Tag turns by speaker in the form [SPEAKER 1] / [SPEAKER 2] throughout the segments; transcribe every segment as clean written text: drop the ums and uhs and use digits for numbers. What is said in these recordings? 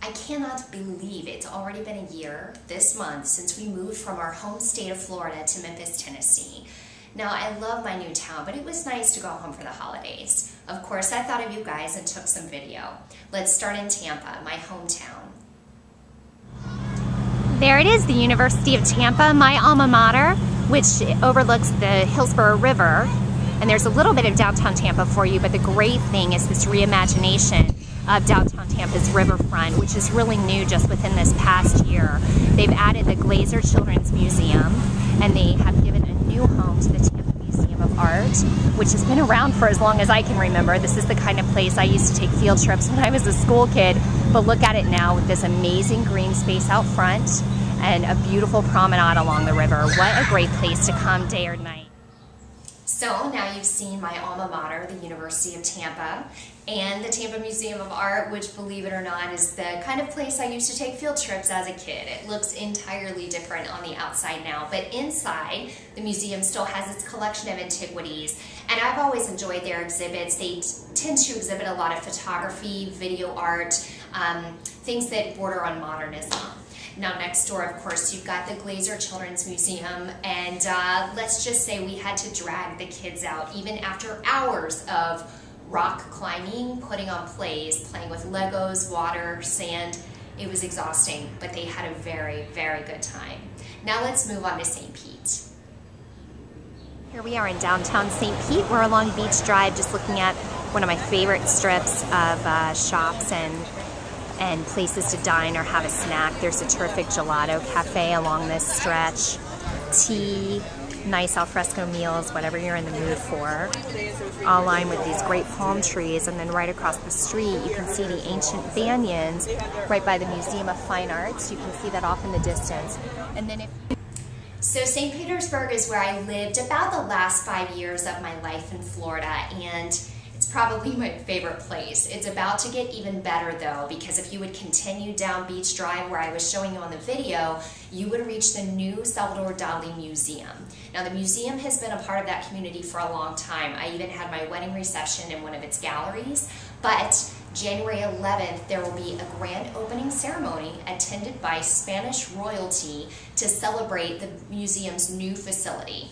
[SPEAKER 1] I cannot believe it's already been a year this month since we moved from our home state of Florida to Memphis, Tennessee. Now, I love my new town, but it was nice to go home for the holidays. Of course, I thought of you guys and took some video. Let's start in Tampa, my hometown.
[SPEAKER 2] There it is, the University of Tampa, my alma mater, which overlooks the Hillsborough River. And there's a little bit of downtown Tampa for you, but the great thing is this reimagination of downtown Tampa's riverfront, which is really new just within this past year. They've added the Glazer Children's Museum, and they have given a new home to the Tampa Museum of Art, which has been around for as long as I can remember. This is the kind of place I used to take field trips when I was a school kid, but look at it now with this amazing green space out front and a beautiful promenade along the river. What a great place to come day or night.
[SPEAKER 1] So now you've seen my alma mater, the University of Tampa, and the Tampa Museum of Art, which, believe it or not, is the kind of place I used to take field trips as a kid. It looks entirely different on the outside now, but inside, the museum still has its collection of antiquities, and I've always enjoyed their exhibits. They tend to exhibit a lot of photography, video art, things that border on modernism. Now next door, of course, you've got the Glazer Children's Museum, and let's just say we had to drag the kids out even after hours of rock climbing, putting on plays, playing with Legos, water, sand. It was exhausting, but they had a very, very good time. Now let's move on to St. Pete.
[SPEAKER 2] Here we are in downtown St. Pete. We're along Beach Drive, just looking at one of my favorite strips of shops and places to dine or have a snack. There's a terrific gelato cafe along this stretch. Tea, nice alfresco meals, whatever you're in the mood for. All lined with these great palm trees, and then right across the street you can see the ancient banyans right by the Museum of Fine Arts. You can see that off in the distance. And then
[SPEAKER 1] So St. Petersburg is where I lived about the last 5 years of my life in Florida, and it's probably my favorite place. It's about to get even better though, because if you would continue down Beach Drive where I was showing you on the video, you would reach the new Salvador Dali Museum. Now the museum has been a part of that community for a long time. I even had my wedding reception in one of its galleries, but January 11th there will be a grand opening ceremony attended by Spanish royalty to celebrate the museum's new facility.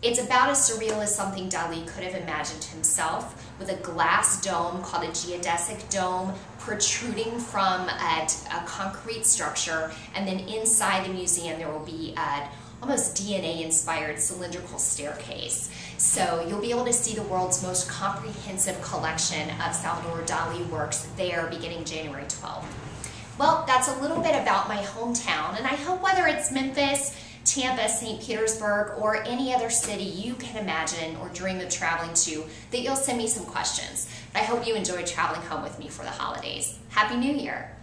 [SPEAKER 1] It's about as surreal as something Dali could have imagined himself, with a glass dome called a geodesic dome protruding from a concrete structure, and then inside the museum there will be an almost DNA-inspired cylindrical staircase. So you'll be able to see the world's most comprehensive collection of Salvador Dali works there beginning January 12th. Well, that's a little bit about my hometown, and I hope whether it's Memphis, Tampa, St. Petersburg, or any other city you can imagine or dream of traveling to, that you'll send me some questions. I hope you enjoyed traveling home with me for the holidays. Happy New Year!